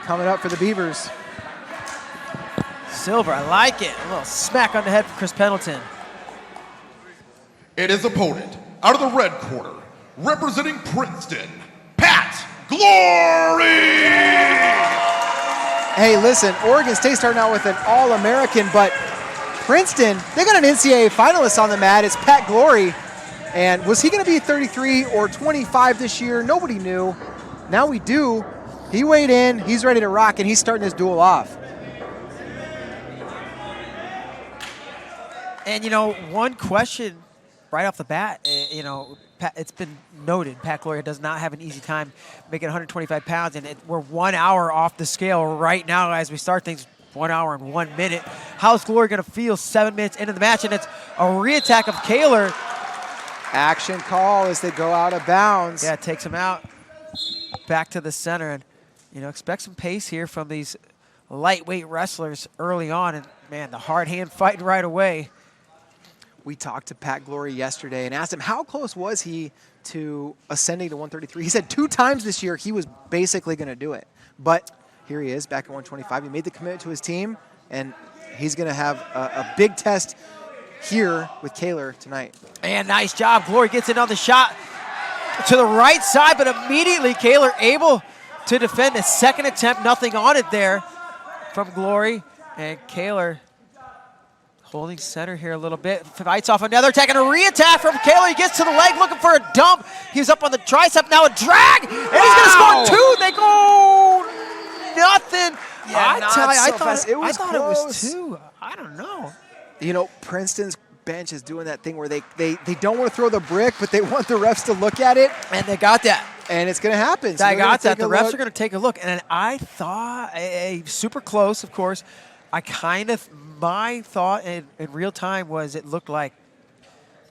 coming up for the Beavers. Silver, I like it. A little smack on the head for Chris Pendleton. And his opponent, out of the red corner, representing Princeton, Pat Glory! Hey, listen, Oregon State starting out with an All-American, but Princeton, they got an NCAA finalist on the mat. It's Pat Glory. And was he going to be 33 or 25 this year? Nobody knew. Now we do. He weighed in. He's ready to rock, and he's starting his duel off. And, you know, one question right off the bat, you know, it's been noted, Pat Glory does not have an easy time making 125 pounds, and we're 1 hour off the scale right now as we start things. 1 hour and 1 minute. How's Glory going to feel 7 minutes into the match? And it's a re-attack of Kaylor. Action call as they go out of bounds. Yeah, it takes him out back to the center. And, you know, expect some pace here from these lightweight wrestlers early on. And, man, the hard hand fighting right away. We talked to Pat Glory yesterday and asked him how close was he to ascending to 133. He said 2 times this year he was basically going to do it. But here he is back at 125. He made the commitment to his team, and he's going to have a big test here with Kaylor tonight. And nice job. Glory gets another shot to the right side, but immediately Kaylor able to defend a second attempt. Nothing on it there from Glory. And Kaylor holding center here a little bit. Fights off another attack and a re-attack from Kaylor. He gets to the leg looking for a dump. He's up on the tricep. Now a drag, and he's going to score 2. They go nothing. Yeah, I thought it was close. 2. I don't know. You know, Princeton's bench is doing that thing where they don't want to throw the brick, but they want the refs to look at it. And they got that. And it's going to happen. So I got that. The refs are going to take a look. And I thought, super close, of course. My thought in real time was it looked like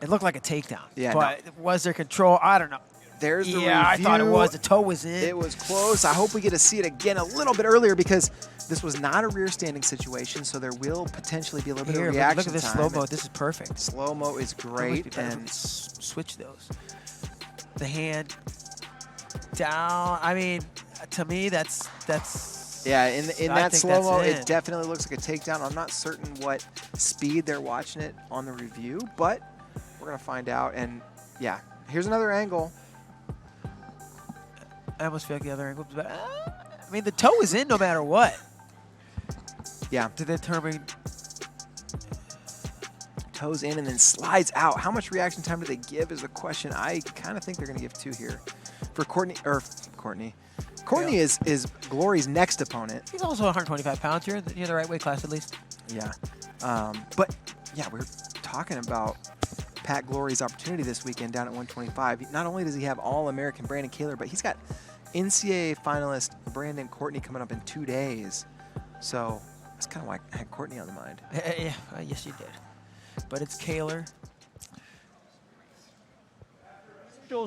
a takedown. Yeah, but was there control? I don't know. There's the review. I thought it was. The toe was in. It was close. I hope we get to see it again a little bit earlier because this was not a rear standing situation, so there will potentially be a little bit of reaction look at this time. slow-mo. This is perfect. Slow-mo is great. And switch those. The hand down. I mean, to me, that's yeah, in that slow-mo, it it definitely looks like a takedown. I'm not certain what speed they're watching it on the review, but we're going to find out. And, yeah, here's another angle. I almost feel like the other angle. But, I mean, the toe is in no matter what. Yeah. To determine. Toes in and then slides out. How much reaction time do they give is the question. I kind of think they're going to give 2 here. For Courtney. Courtney is Glory's next opponent. He's also 125 pounds. You're in the right weight class at least. Yeah. But, yeah, we're talking about Pat Glory's opportunity this weekend down at 125. Not only does he have All-American Brandon Kaylor, but he's got NCAA finalist Brandon Courtney coming up in 2 days. So that's kind of why I had Courtney on the mind. Yeah, yes, you did. But it's Kaylor.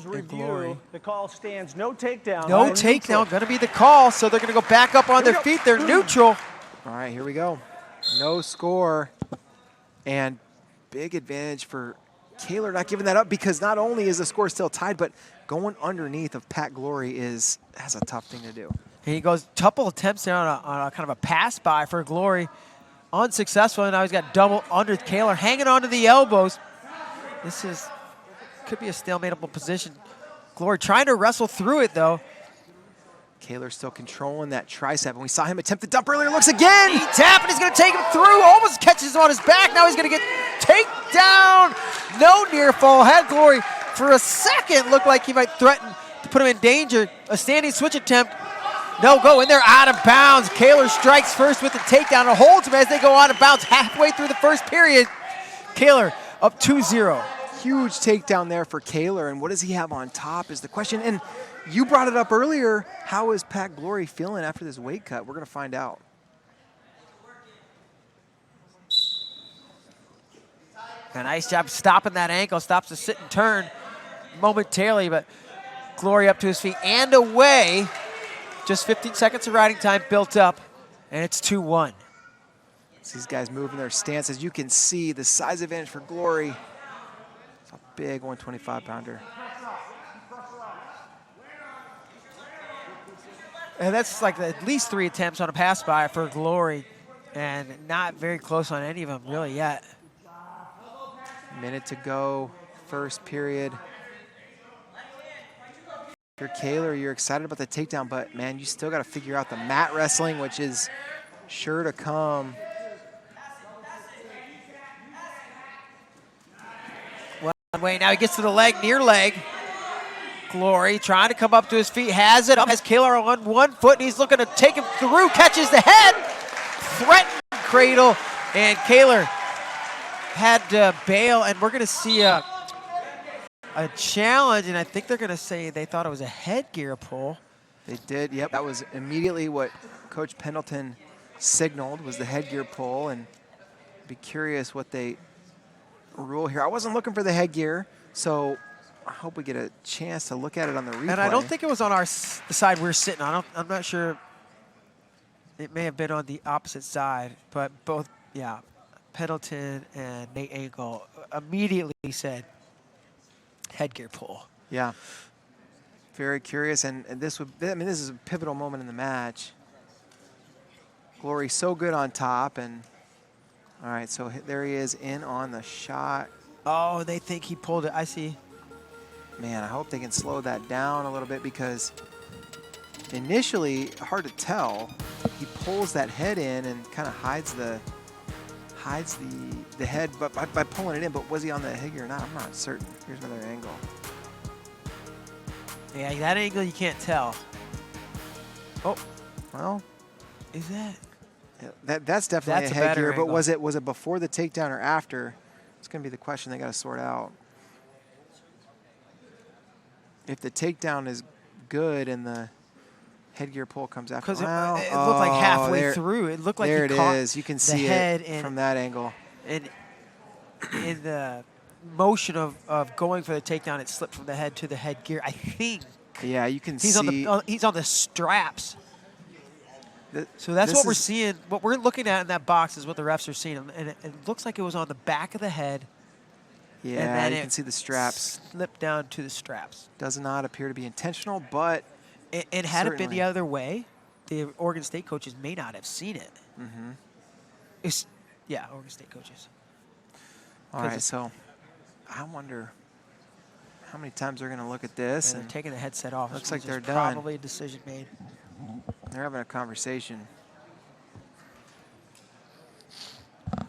Review, the call stands, no takedown. No takedown, going to be the call, so they're going to go back up on their feet. They're neutral. All right, here we go. No score. And big advantage for Kaylor not giving that up because not only is the score still tied, but going underneath of Pat Glory has a tough thing to do. He goes couple attempts there on a kind of a pass by for Glory. Unsuccessful, and now he's got double under Kaylor, hanging onto the elbows. This could be a stalemateable position. Glory trying to wrestle through it, though. Kaylor still controlling that tricep, and we saw him attempt the dump earlier. Looks again. He tapped, and he's going to take him through. Almost catches him on his back. Now he's going to get takedown. No near fall. Had Glory for a second. Looked like he might threaten to put him in danger. A standing switch attempt. No go, and they're out of bounds. Kaylor strikes first with the takedown and holds him as they go out of bounds halfway through the first period. Kaylor up 2-0. Huge takedown there for Kaylor, and what does he have on top is the question. And you brought it up earlier. How is Pat Glory feeling after this weight cut? We're going to find out. A nice job stopping that ankle. Stops the sit and turn momentarily, but Glory up to his feet and away. Just 15 seconds of riding time built up, and it's 2-1. These guys moving their stances. You can see the size advantage for Glory. It's a big 125-pounder. And that's like at least 3 attempts on a pass by for Glory, and not very close on any of them really yet. Minute to go, first period. If you're Kaylor, you're excited about the takedown, but man, you still got to figure out the mat wrestling, which is sure to come. Well, wait, now he gets to the leg, near leg. Glory trying to come up to his feet, has it up, has Kaylor on 1 foot, and he's looking to take him through, catches the head, threatened cradle, and Kaylor had to bail, and we're going to see a challenge, and I think they're going to say they thought it was a headgear pull. They did, yep. That was immediately what Coach Pendleton signaled, was the headgear pull, and be curious what they rule here. I wasn't looking for the headgear, so I hope we get a chance to look at it on the replay. And I don't think it was on the side we're sitting on. I'm not sure. It may have been on the opposite side, but both, yeah, Pendleton and Nate Angle immediately said headgear pull. Yeah. Very curious, and this would, I mean, this is a pivotal moment in the match. Glory so good on top, and all right, so there he is in on the shot. Oh, they think he pulled it. I see. Man, I hope they can slow that down a little bit, because initially, hard to tell, he pulls that head in and kind of hides the head by pulling it in, but was he on the headgear or not? I'm not certain. Here's another angle. Yeah, that angle you can't tell. Oh, Well, is that? yeah, that's definitely That's a a better headgear, but angle. was it before the takedown or after? It's going to be the question they got to sort out. If the takedown is good and the headgear pull comes after, Because well, it looked like halfway there, through. It looked like there he it caught is. You can the see head it and, from that angle. and in the motion of going for the takedown, it slipped from the head to the headgear. I think Yeah, you can he's see. he's on the straps. So that's this what we're is- seeing. What we're looking at in that box is what the refs are seeing, and it looks like it was on the back of the head. Yeah, and then you it can see the straps. slipped down to the straps. Does not appear to be intentional, but And had it been certainly. the other way, the Oregon State coaches may not have seen it. Mm-hmm. Yeah, Oregon State coaches. All right, so I wonder how many times they're going to look at this. And And they're taking the headset off. looks which like is they're done. Probably a decision made. they're having a conversation.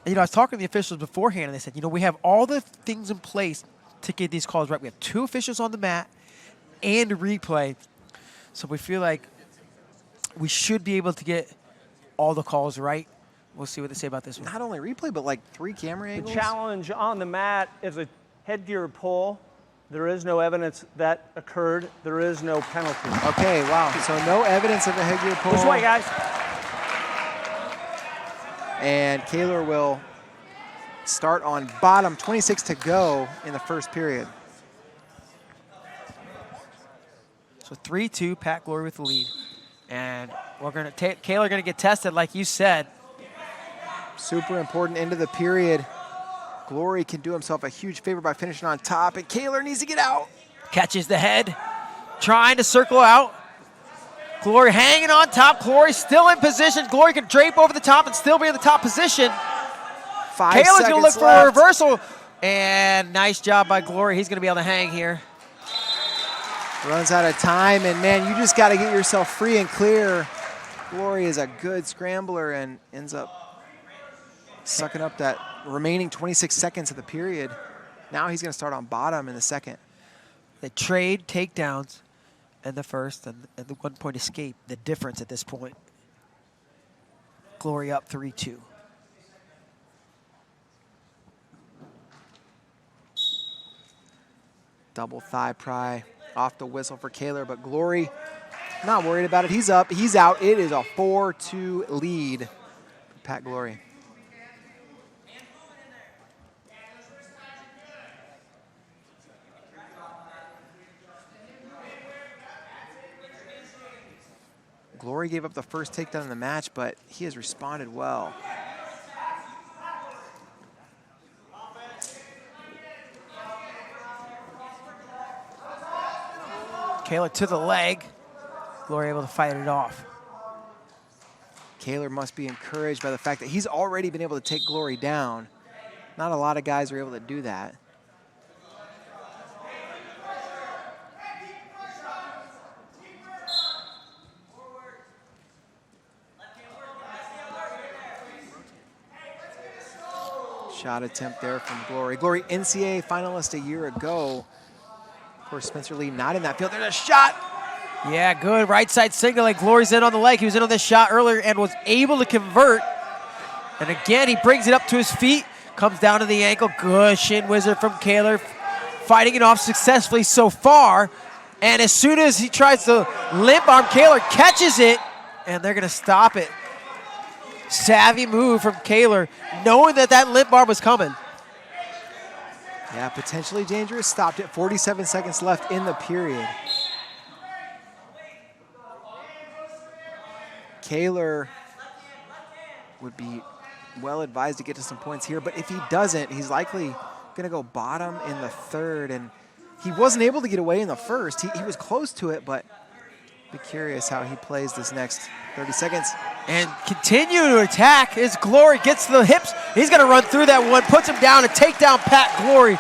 You know, I was talking to the officials beforehand, and they said, you know, we have all the things in place to get these calls right. We have 2 officials on the mat and a replay. So we feel like we should be able to get all the calls right. We'll see what they say about this one. Not only replay, but like 3 camera The angles. challenge on the mat is a headgear pull. There is no evidence that occurred. There is no penalty. Okay, wow. So no evidence of a headgear pull. This way, guys. And Kaylor will start on bottom, 26 to go in the first period. So 3-2, Pat Glory with the lead. And we're going to Kaylor going to get tested, like you said. Super important end of the period. Glory can do himself a huge favor by finishing on top, and Kaylor needs to get out. Catches the head, trying to circle out. Glory hanging on top. Glory still in position. Glory can drape over the top and still be in the top position. 5 Kaylor's seconds going to look for left. a reversal. And nice job by Glory. He's going to be able to hang here. Runs out of time, and man, you just got to get yourself free and clear. Glory is a good scrambler and ends up sucking up that remaining 26 seconds of the period. Now he's going to start on bottom in the second. They trade takedowns in the first and the 1-point escape. The difference at this point. Glory up 3-2. Double thigh pry off the whistle for Kaylor, but Glory not worried about it. He's up, he's out. It is a 4-2 lead for Pat Glory. Glory gave up the first takedown in the match, but he has responded well. Kaylor to the leg. Glory able to fight it off. Kaylor must be encouraged by the fact that he's already been able to take Glory down. Not a lot of guys are able to do that. Shot attempt there from Glory. Glory, NCAA finalist a year ago. Of course, Spencer Lee not in that field. There's a shot. Yeah, good right side single leg. Glory's in on the leg. He was in on this shot earlier and was able to convert. And again, he brings it up to his feet, comes down to the ankle. Good shin wizard from Kaylor, fighting it off successfully so far. And as soon as he tries to limp arm, Kaylor catches it, and they're gonna stop it. Savvy move from Kaylor, knowing that that limp arm was coming. Yeah, potentially dangerous. Stopped it. 47 seconds left in the period. Kaylor would be well advised to get to some points here, but if he doesn't, he's likely gonna go bottom in the third, and he wasn't able to get away in the first. He was close to it, but be curious how he plays this next 30 seconds. And continue to attack as Glory gets to the hips. He's gonna run through that one, puts him down, and take down Pat Glory.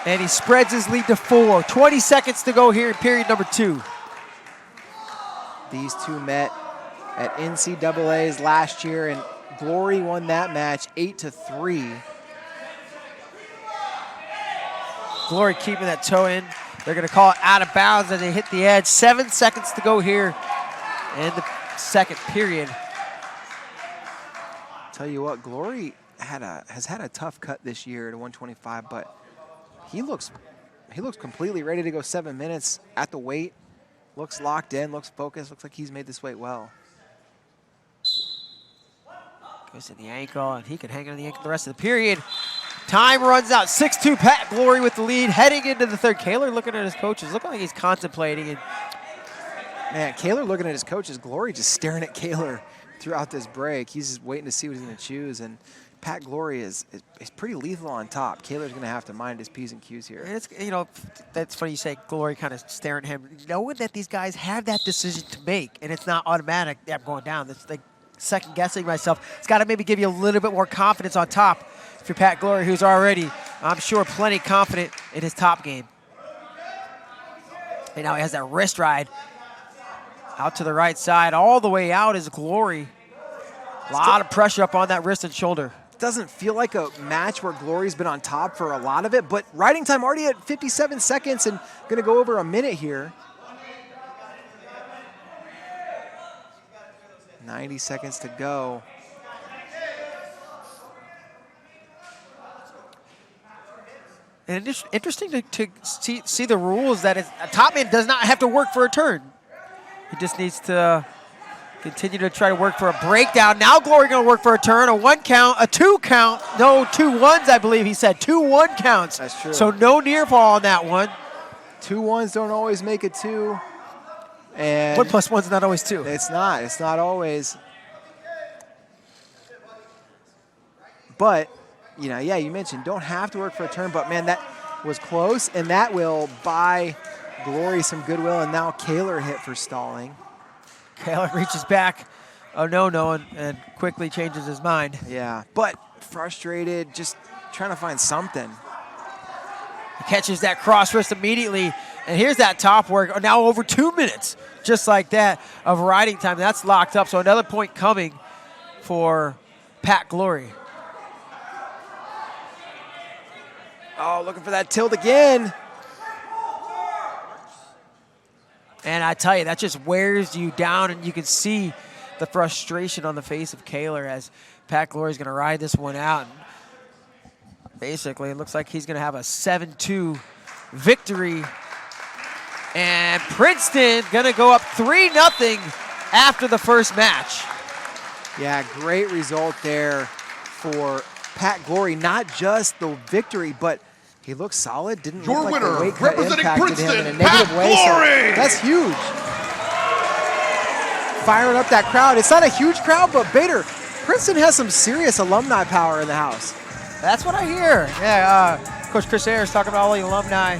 And he spreads his lead to 4. 20 seconds to go here in period number 2. These two met at NCAA's last year, and Glory won that match 8-3. Glory keeping that toe in. They're gonna call it out of bounds as they hit the edge. 7 seconds to go here in the second period. Tell you what, Glory has had a tough cut this year at 125, but he looks completely ready to go 7 minutes at the weight. Looks locked in, looks focused, looks like he's made this weight well. Goes to the ankle, and he can hang on the ankle the rest of the period. Time runs out. 6-2, Pat Glory with the lead, heading into the third. Kaylor looking at his coaches, looking like he's contemplating. And man, Kaylor looking at his coaches. Glory just staring at Kaylor throughout this break. He's just waiting to see what he's going to choose. And Pat Glory is pretty lethal on top. Kaylor's going to have to mind his P's and Q's here. it's, you know, that's funny you say Glory kind of staring at him, knowing that these guys have that decision to make, and it's not automatic. Yeah, I'm going down. It's like second guessing myself. It's got to maybe give you a little bit more confidence on top if you're Pat Glory, who's already, I'm sure, plenty confident in his top game. And now he has that wrist ride out to the right side. All the way out is Glory. A lot of pressure up on that wrist and shoulder. Doesn't feel like a match where Glory's been on top for a lot of it, but riding time already at 57 seconds and going to go over a minute here. 90 seconds to go. And it's interesting to see the rules that a top man does not have to work for a turn. He just needs to continue to try to work for a breakdown. Now Glory going to work for a turn, a 1 count, a 2 count. No, 2 1s, I believe he said. 2 1 counts. That's true. So no near fall on that one. 2 1s don't always make it 2. And 1 + 1's not always 2. It's not always. But, you know, yeah, you mentioned don't have to work for a turn, but man, that was close, and that will buy Glory some goodwill, and now Kaylor hit for stalling. Kaylor reaches back, and quickly changes his mind. Yeah, but frustrated, just trying to find something. He catches that cross wrist immediately, and here's that top work. Now over 2 minutes, just like that, of riding time. That's locked up, so another point coming for Pat Glory. Oh, looking for that tilt again. And I tell you, that just wears you down, and you can see the frustration on the face of Kaylor as Pat Glory is going to ride this one out. And basically, it looks like he's going to have a 7-2 victory. And Princeton going to go up 3-0 after the first match. Yeah, great result there for Pat Glory. Not just the victory, but he looks solid. Didn't Your look like winner, the weight cut representing impacted him in a Princeton, negative Pat way. Glory! So that's huge. Firing up that crowd. It's not a huge crowd, but Bader, Princeton has some serious alumni power in the house. That's what I hear. Yeah, Coach Chris Ayers talking about all the alumni